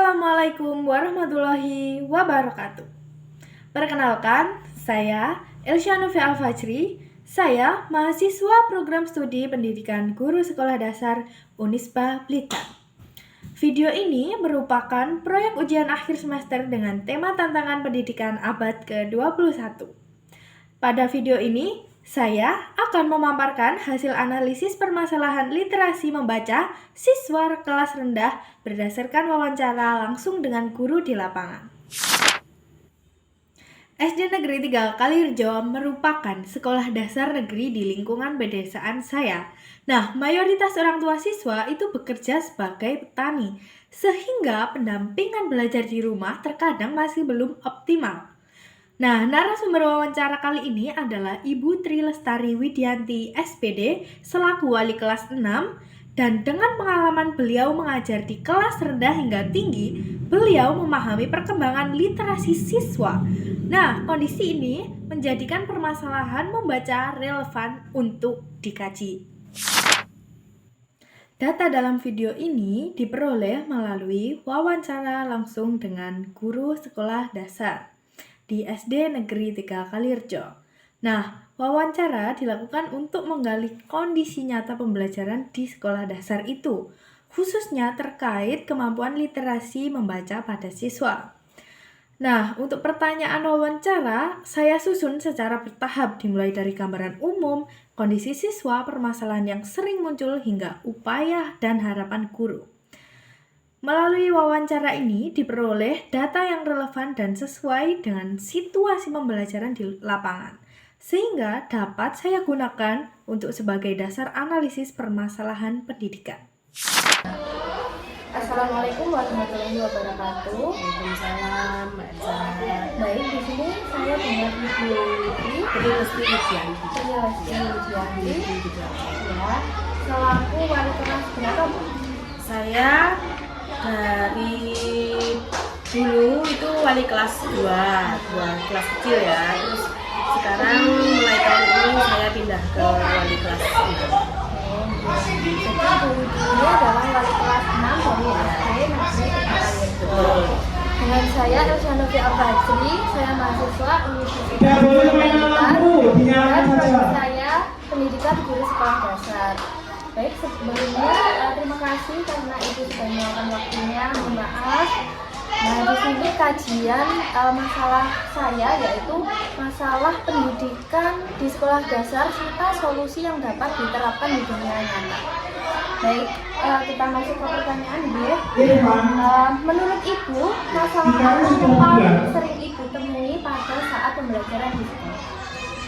Assalamualaikum warahmatullahi wabarakatuh. Perkenalkan, saya Elsya Novi Al-Fajri. Saya mahasiswa program studi pendidikan guru sekolah dasar Unisba Blitar. Video ini merupakan proyek ujian akhir semester dengan tema tantangan pendidikan abad ke-21. Pada video ini, saya akan memaparkan hasil analisis permasalahan literasi membaca siswa kelas rendah berdasarkan wawancara langsung dengan guru di lapangan. SD Negeri 3 Kalirjo merupakan sekolah dasar negeri di lingkungan pedesaan saya. Nah, mayoritas orang tua siswa itu bekerja sebagai petani, sehingga pendampingan belajar di rumah terkadang masih belum optimal. Nah, narasumber wawancara kali ini adalah Ibu Tri Lestari Widianti SPD selaku wali kelas 6, dan dengan pengalaman beliau mengajar di kelas rendah hingga tinggi, beliau memahami perkembangan literasi siswa. Nah, kondisi ini menjadikan permasalahan membaca relevan untuk dikaji. Data dalam video ini diperoleh melalui wawancara langsung dengan guru sekolah dasar di SD Negeri 3 Kalirjo. Nah, wawancara dilakukan untuk menggali kondisi nyata pembelajaran di sekolah dasar itu, khususnya terkait kemampuan literasi membaca pada siswa. Nah, untuk pertanyaan wawancara, saya susun secara bertahap dimulai dari gambaran umum, kondisi siswa, permasalahan yang sering muncul, hingga upaya dan harapan guru. Melalui wawancara ini diperoleh data yang relevan dan sesuai dengan situasi pembelajaran di lapangan, sehingga dapat saya gunakan untuk sebagai dasar analisis permasalahan pendidikan. Assalamualaikum warahmatullahi wabarakatuh. Waalaikumsalam, Mbak Elsa. Baik, di sini saya dengan Ibu Tri Lestari Widianti. Ya, selaku wali kelas berapa, Bu? Saya dari dulu itu wali kelas 2 kelas kecil ya. Terus sekarang mulai tahun ini saya pindah ke wali kelas 6. Jadi Bu ini adalah wali kelas 6 dari SD Negeri 3 Kalirjo. Dengan saya Elsya Novi Al-Fajri, saya mahasiswa Universitas Pendidikan dan prodi saya pendidikan guru sekolah dasar. Baik, sebelumnya terima kasih karena Ibu sudah meluangkan waktunya. Mohon maaf. Nah, di sini kajian masalah saya yaitu masalah pendidikan di sekolah dasar serta solusi yang dapat diterapkan di dunia nyata. Baik, kita masuk ke pertanyaan, Bu. Menurut Ibu, masalah apa yang paling sering Ibu temui pada saat pembelajaran di sekolah?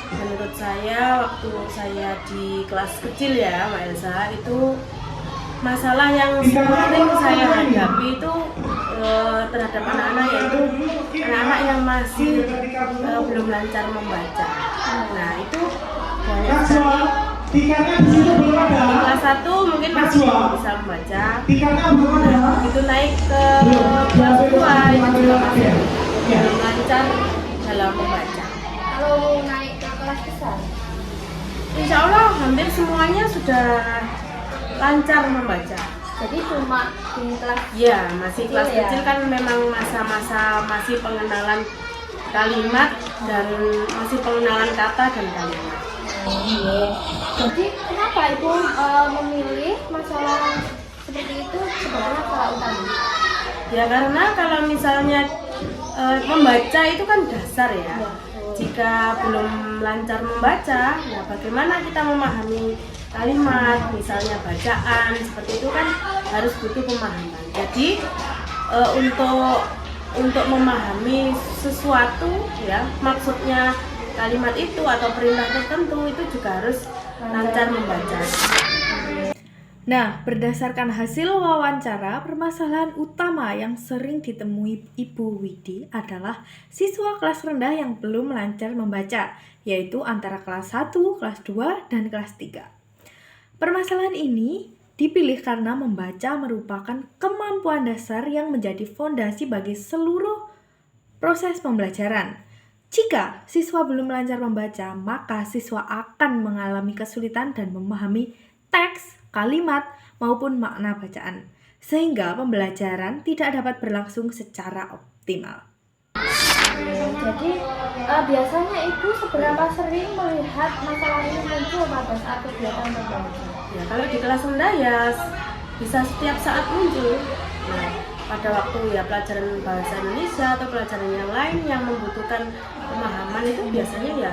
Menurut saya waktu saya di kelas kecil ya, Mbak Elsa, itu masalah yang sering saya hadapi itu terhadap anak-anak, yaitu anak-anak yang masih belum lancar membaca. Nah, itu banyak sekali. Di kelas 1 mungkin masih bisa membaca. Nah, begitu naik ke kelas 2 itu juga masih belum lancar dalam membaca. Kalau naik ke kelas besar? Insya Allah hampir semuanya sudah lancar membaca. Jadi cuma di kelas Ya, masih kelas ya? kecil kan memang masa-masa masih pengenalan kalimat dan masih pengenalan kata dan kalimat. Jadi kenapa Ibu memilih masalah seperti itu sebagai masalah utama? Ya karena kalau misalnya membaca itu kan dasar ya. Jika belum lancar membaca, ya bagaimana kita memahami kalimat, misalnya bacaan seperti itu kan harus butuh pemahaman. Jadi untuk memahami sesuatu ya, maksudnya kalimat itu atau perintah tertentu itu juga harus lancar membaca. Nah, berdasarkan hasil wawancara, permasalahan utama yang sering ditemui Ibu Widi adalah siswa kelas rendah yang belum lancar membaca, yaitu antara kelas 1, kelas 2, dan kelas 3. Permasalahan ini dipilih karena membaca merupakan kemampuan dasar yang menjadi fondasi bagi seluruh proses pembelajaran. Jika siswa belum lancar membaca, maka siswa akan mengalami kesulitan dan memahami teks, kalimat, maupun makna bacaan. sehingga pembelajaran tidak dapat berlangsung secara optimal. Jadi biasanya Ibu seberapa sering melihat masalah ini muncul pada saat kegiatan pembelajaran? Ya, kalau di kelas rendah ya bisa setiap saat muncul. Ya, pada waktu ya pelajaran bahasa Indonesia atau pelajaran yang lain yang membutuhkan pemahaman itu biasanya ya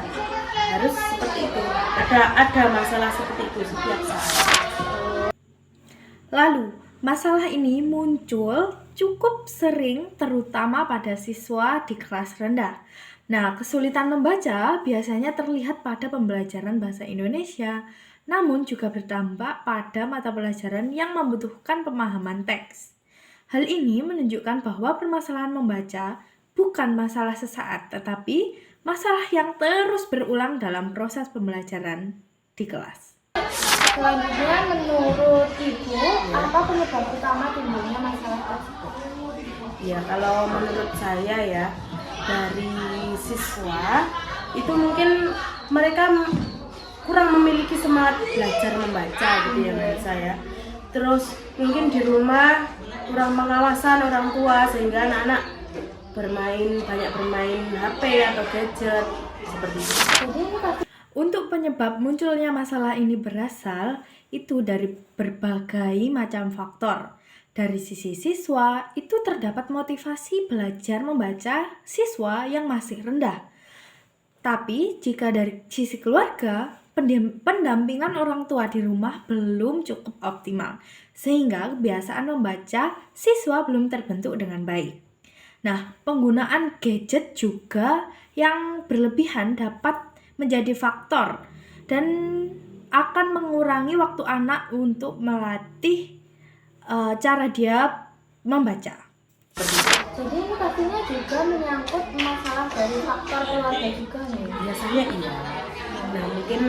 harus seperti itu. Ada masalah seperti itu setiap saat. Lalu, masalah ini muncul cukup sering terutama pada siswa di kelas rendah. Nah, kesulitan membaca biasanya terlihat pada pembelajaran bahasa Indonesia, namun juga berdampak pada mata pelajaran yang membutuhkan pemahaman teks. Hal ini menunjukkan bahwa permasalahan membaca bukan masalah sesaat, tetapi masalah yang terus berulang dalam proses pembelajaran di kelas. Selanjutnya menurut Ibu, apa penyebab utama timbulnya masalah tersebut? Ya, kalau menurut saya ya, dari siswa itu mungkin mereka kurang memiliki semangat belajar membaca gitu ya menurut saya. Terus mungkin di rumah kurang pengawasan orang tua sehingga anak-anak banyak bermain HP atau gadget seperti itu. Untuk penyebab munculnya masalah ini berasal itu dari berbagai macam faktor. Dari sisi siswa, itu terdapat motivasi belajar membaca siswa yang masih rendah. Tapi jika dari sisi keluarga, pendampingan orang tua di rumah belum cukup optimal, sehingga kebiasaan membaca siswa belum terbentuk dengan baik. Nah, penggunaan gadget juga yang berlebihan dapat menjadi faktor dan akan mengurangi waktu anak untuk melatih cara dia membaca. Jadi ini pastinya juga menyangkut masalah dari faktor keluarga juga nih. Biasanya iya. Nah, mungkin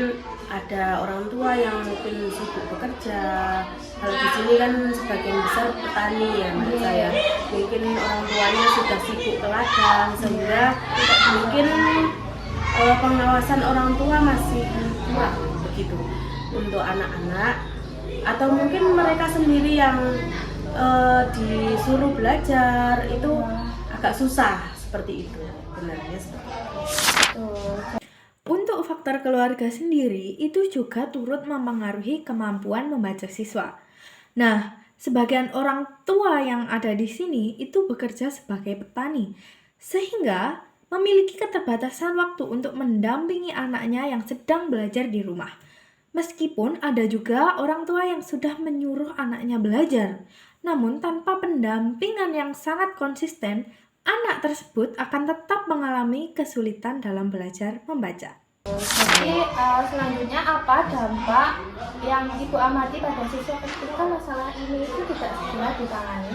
ada orang tua yang mungkin sibuk bekerja. Kalau di sini kan sebagian besar petani ya menurut saya. Mungkin orang tuanya sudah sibuk ke ladang sehingga mungkin pengawasan orang tua masih kurang begitu untuk anak-anak, atau mungkin mereka sendiri yang disuruh belajar itu agak susah seperti itu, benarnya seperti itu. Untuk faktor keluarga sendiri itu juga turut mempengaruhi kemampuan membaca siswa. Nah, sebagian orang tua yang ada di sini itu bekerja sebagai petani, sehingga memiliki keterbatasan waktu untuk mendampingi anaknya yang sedang belajar di rumah. Meskipun ada juga orang tua yang sudah menyuruh anaknya belajar, namun tanpa pendampingan yang sangat konsisten, anak tersebut akan tetap mengalami kesulitan dalam belajar membaca. Jadi selanjutnya apa dampak yang Ibu amati pada siswa ketika masalah ini itu tidak segera ditangani?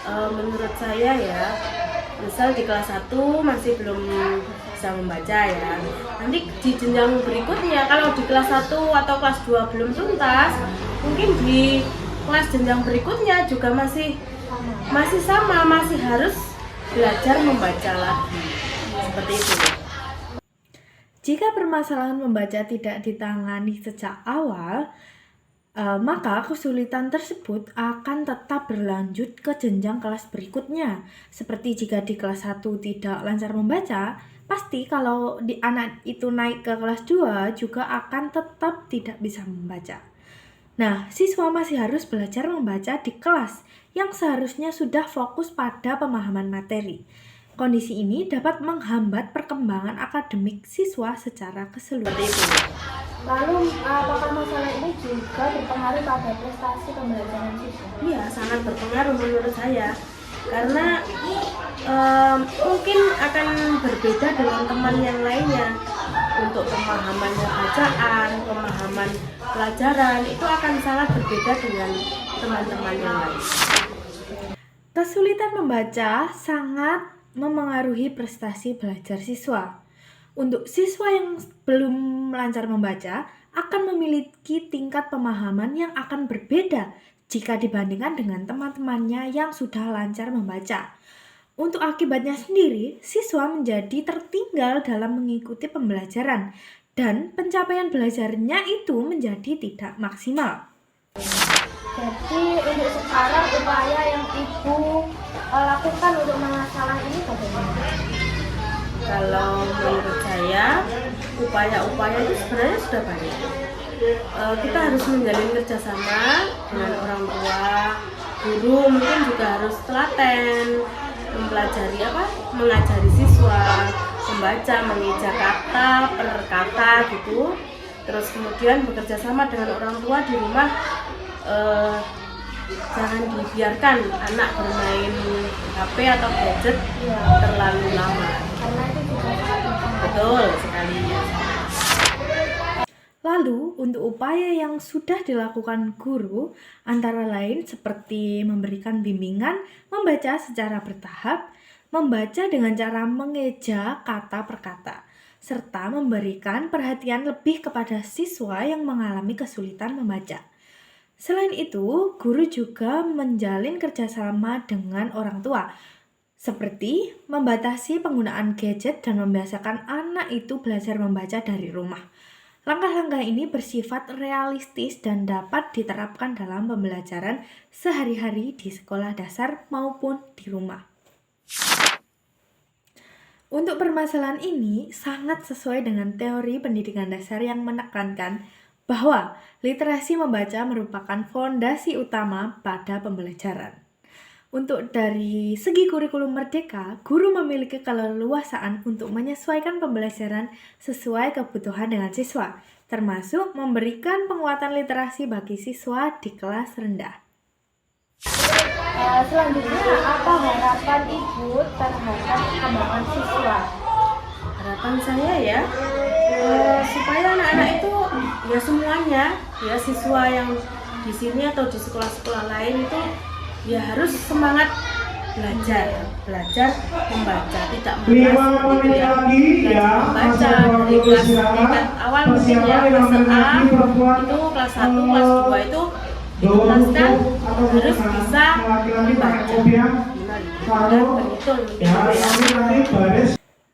Menurut saya ya, misal di kelas 1 masih belum bisa membaca ya. Nanti di jenjang berikutnya kalau di kelas 1 atau kelas 2 belum tuntas, mungkin di kelas jenjang berikutnya juga masih sama, masih harus belajar membaca lagi. Seperti itu. Jika permasalahan membaca tidak ditangani sejak awal, maka kesulitan tersebut akan tetap berlanjut ke jenjang kelas berikutnya. Seperti jika di kelas 1 tidak lancar membaca, pasti kalau di anak itu naik ke kelas 2 juga akan tetap tidak bisa membaca. Nah, siswa masih harus belajar membaca di kelas yang seharusnya sudah fokus pada pemahaman materi. Kondisi ini dapat menghambat perkembangan akademik siswa secara keseluruhan. Lalu apakah masalah ini juga berpengaruh pada prestasi pembelajaran siswa? Iya, sangat berpengaruh menurut saya. Karena mungkin akan berbeda dengan teman yang lainnya. Untuk pemahaman bacaan, pemahaman pelajaran itu akan sangat berbeda dengan teman-teman yang lain. Kesulitan membaca sangat memengaruhi prestasi belajar siswa. Untuk siswa yang belum lancar membaca akan memiliki tingkat pemahaman yang akan berbeda jika dibandingkan dengan teman-temannya yang sudah lancar membaca. Untuk akibatnya sendiri, siswa menjadi tertinggal dalam mengikuti pembelajaran dan pencapaian belajarnya itu menjadi tidak maksimal. Jadi untuk sekarang upaya yang Ibu lakukan untuk masalah ini bagaimana? Kalau menurut saya, upaya-upaya itu sebenarnya sudah banyak. Kita harus menjalin kerjasama dengan orang tua, guru mungkin juga harus telaten, mengajari siswa, membaca, mengeja kata per kata gitu. Terus kemudian bekerja sama dengan orang tua di rumah, jangan dibiarkan anak bermain HP atau gadget terlalu lama. Karena itu juga Betul sekali. Lalu, untuk upaya yang sudah dilakukan guru, antara lain seperti memberikan bimbingan membaca secara bertahap, membaca dengan cara mengeja kata per kata, serta memberikan perhatian lebih kepada siswa yang mengalami kesulitan membaca. Selain itu, guru juga menjalin kerjasama dengan orang tua, seperti membatasi penggunaan gadget dan membiasakan anak itu belajar membaca dari rumah. Langkah-langkah ini bersifat realistis dan dapat diterapkan dalam pembelajaran sehari-hari di sekolah dasar maupun di rumah. Untuk permasalahan ini sangat sesuai dengan teori pendidikan dasar yang menekankan bahwa literasi membaca merupakan fondasi utama pada pembelajaran. Untuk dari segi kurikulum merdeka, guru memiliki keleluasaan untuk menyesuaikan pembelajaran sesuai kebutuhan dengan siswa, termasuk memberikan penguatan literasi bagi siswa di kelas rendah. Selanjutnya, apa harapan Ibu terhadap perkembangan siswa? Harapan saya ya, supaya anak-anak itu ya semuanya, ya siswa yang di sini atau di sekolah-sekolah lain itu ya harus semangat belajar membaca, tidak malas gitu ya. Belajar membaca dari kelas tingkat awal mungkin ya, kelas A itu kelas 1, kelas 2 itu ditugaskan harus bisa membaca, dan berhitung mungkin.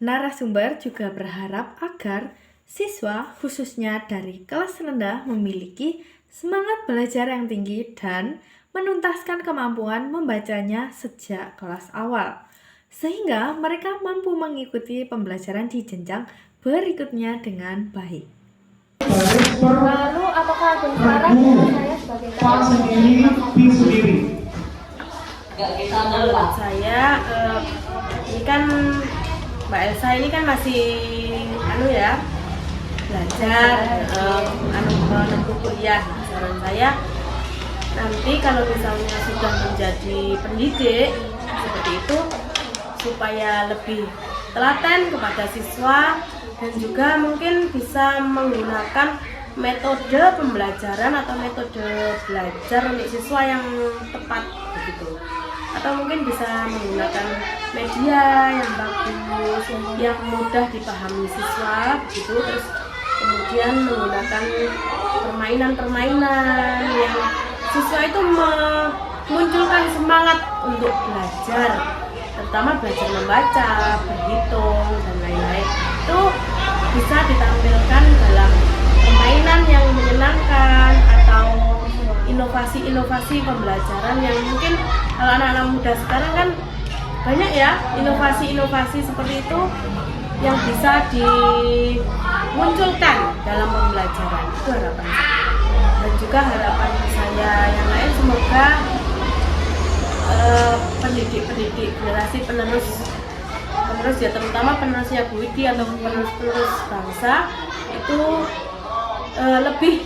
Narasumber juga berharap agar siswa khususnya dari kelas rendah memiliki semangat belajar yang tinggi dan menuntaskan kemampuan membacanya sejak kelas awal, sehingga mereka mampu mengikuti pembelajaran di jenjang berikutnya dengan baik. Lalu, apakah ada saran dari saya sebagai Menurut saya, ini kan Mbak Elsa ini kan masih belajar menempuh kuliah. Saran saya nanti kalau misalnya sudah menjadi pendidik seperti itu, supaya lebih telaten kepada siswa dan juga mungkin bisa menggunakan metode pembelajaran atau metode belajar untuk siswa yang tepat begitu, atau mungkin bisa menggunakan media yang bagus, yang mudah dipahami siswa begitu, terus kemudian menggunakan permainan-permainan yang siswa itu memunculkan semangat untuk belajar, terutama belajar membaca, berhitung, dan lain-lain. Itu bisa ditampilkan dalam permainan yang menyenangkan atau inovasi-inovasi pembelajaran yang mungkin kalau anak-anak muda sekarang kan banyak ya inovasi-inovasi seperti itu yang bisa dimunculkan dalam pembelajaran. Itu harapan saya. Dan juga harapan saya yang lain, semoga pendidik generasi penerus ya, terutama penerusnya Bu Widi atau penerus bangsa itu lebih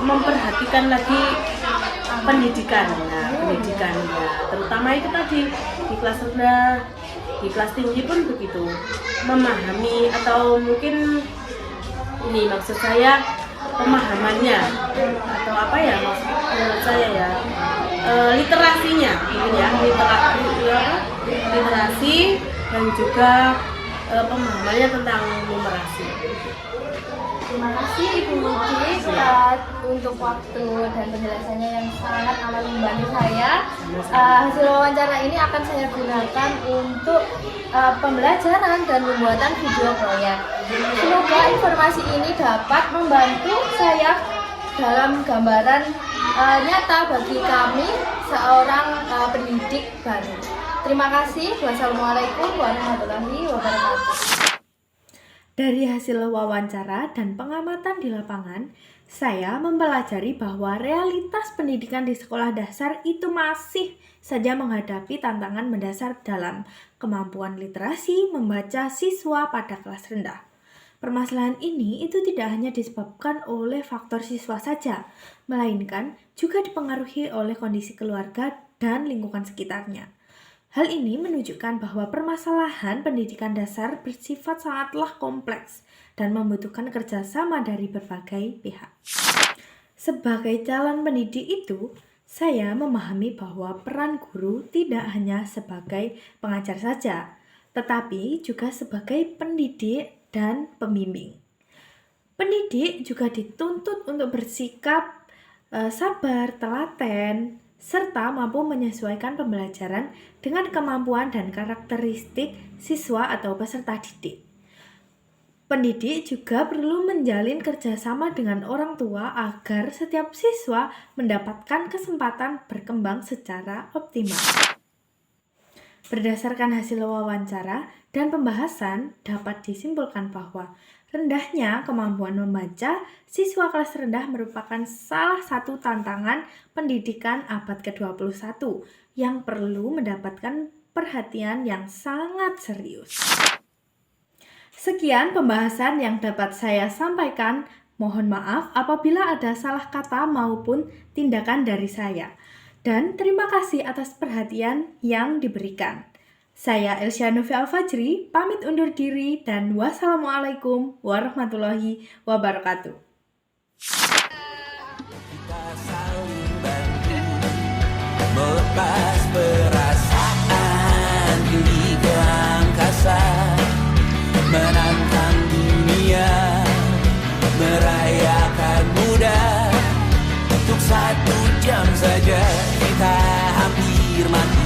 memperhatikan lagi pendidikan ya, terutama itu tadi di kelas rendah, di kelas tinggi pun begitu, memahami atau mungkin ini maksud saya pemahamannya atau apa ya menurut saya ya, literasinya mungkin ya, literasi dan juga pemahamannya tentang numerasi. Terima kasih Ibu Widi untuk waktu dan penjelasannya yang sangat amat membantu saya. Hasil wawancara ini akan saya gunakan untuk pembelajaran dan pembuatan video proyek. Semoga informasi ini dapat membantu saya dalam gambaran nyata bagi kami seorang pendidik baru. Terima kasih. Wassalamualaikum warahmatullahi wabarakatuh. Dari hasil wawancara dan pengamatan di lapangan, saya mempelajari bahwa realitas pendidikan di sekolah dasar itu masih saja menghadapi tantangan mendasar dalam kemampuan literasi membaca siswa pada kelas rendah. Permasalahan ini itu tidak hanya disebabkan oleh faktor siswa saja, melainkan juga dipengaruhi oleh kondisi keluarga dan lingkungan sekitarnya. Hal ini menunjukkan bahwa permasalahan pendidikan dasar bersifat sangatlah kompleks dan membutuhkan kerjasama dari berbagai pihak. Sebagai calon pendidik itu, saya memahami bahwa peran guru tidak hanya sebagai pengajar saja, tetapi juga sebagai pendidik dan pembimbing. Pendidik juga dituntut untuk bersikap sabar, telaten, serta mampu menyesuaikan pembelajaran dengan kemampuan dan karakteristik siswa atau peserta didik. Pendidik juga perlu menjalin kerjasama dengan orang tua agar setiap siswa mendapatkan kesempatan berkembang secara optimal. Berdasarkan hasil wawancara dan pembahasan, dapat disimpulkan bahwa rendahnya kemampuan membaca siswa kelas rendah merupakan salah satu tantangan pendidikan abad ke-21 yang perlu mendapatkan perhatian yang sangat serius. Sekian pembahasan yang dapat saya sampaikan. Mohon maaf apabila ada salah kata maupun tindakan dari saya. Dan terima kasih atas perhatian yang diberikan. Saya Elsya Novi Al-Fajri, pamit undur diri dan wassalamualaikum warahmatullahi wabarakatuh. Kita saling bantu melepas perasaan tinggi ke angkasa, menantang dunia, merayakan muda. Untuk 1 jam saja kita hampir mati.